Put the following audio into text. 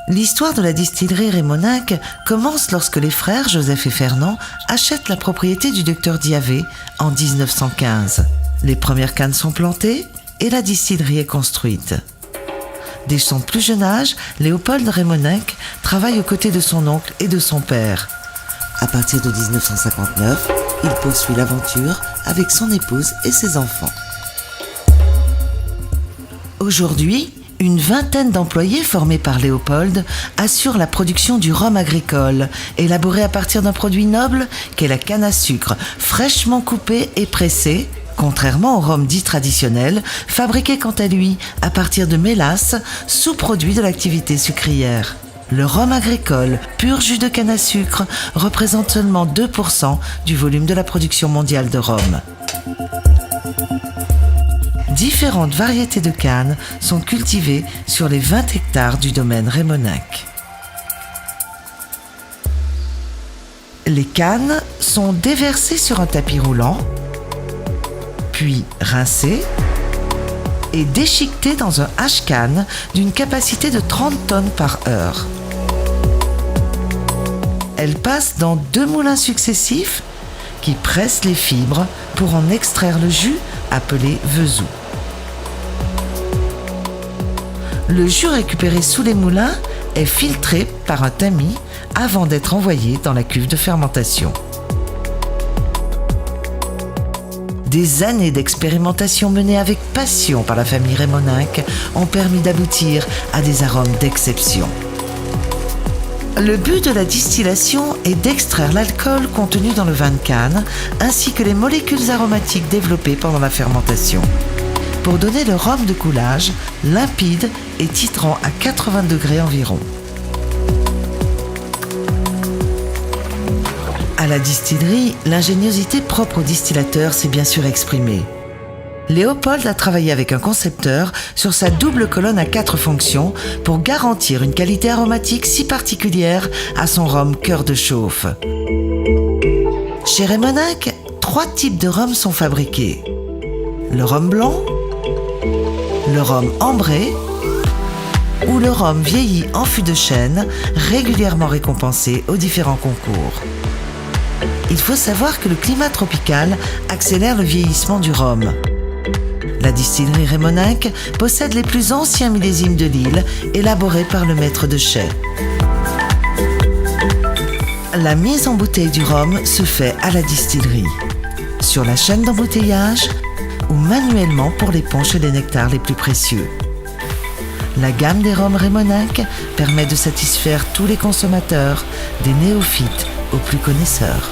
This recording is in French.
L'histoire de la distillerie Rémonac commence lorsque les frères Joseph et Fernand achètent la propriété du docteur Diavé en 1915. Les premières cannes sont plantées et la distillerie est construite. Dès son plus jeune âge, Léopold Rémonac travaille aux côtés de son oncle et de son père. À partir de 1959, il poursuit l'aventure avec son épouse et ses enfants. Aujourd'hui, une vingtaine d'employés formés par Léopold assurent la production du rhum agricole, élaboré à partir d'un produit noble qu'est la canne à sucre, fraîchement coupée et pressée, contrairement au rhum dit traditionnel, fabriqué quant à lui à partir de mélasse, sous-produit de l'activité sucrière. Le rhum agricole, pur jus de canne à sucre, représente seulement 2% du volume de la production mondiale de rhum. Différentes variétés de cannes sont cultivées sur les 20 hectares du domaine Rémonac. Les cannes sont déversées sur un tapis roulant, puis rincées et déchiquetées dans un hache-canne d'une capacité de 30 tonnes par heure. Elles passent dans 2 moulins successifs qui pressent les fibres pour en extraire le jus appelé vesou. Le jus récupéré sous les moulins est filtré par un tamis avant d'être envoyé dans la cuve de fermentation. Des années d'expérimentation menées avec passion par la famille Rémonac ont permis d'aboutir à des arômes d'exception. Le but de la distillation est d'extraire l'alcool contenu dans le vin de canne ainsi que les molécules aromatiques développées pendant la fermentation, pour donner le rhum de coulage limpide et titrant à 80 degrés environ. À la distillerie, l'ingéniosité propre au distillateur s'est bien sûr exprimée. Léopold a travaillé avec un concepteur sur sa double colonne à 4 fonctions pour garantir une qualité aromatique si particulière à son rhum cœur de chauffe. Chez Rémonac, 3 types de rhum sont fabriqués. Le rhum blanc, le rhum ambré ou le rhum vieilli en fût de chêne, régulièrement récompensé aux différents concours. Il faut savoir que le climat tropical accélère le vieillissement du rhum. La distillerie Rémonac possède les plus anciens millésimes de l'île, élaborés par le maître de chai. La mise en bouteille du rhum se fait à la distillerie, sur la chaîne d'embouteillage ou manuellement pour les punchs et les nectars les plus précieux. La gamme des rhums Rémonac permet de satisfaire tous les consommateurs, des néophytes aux plus connaisseurs.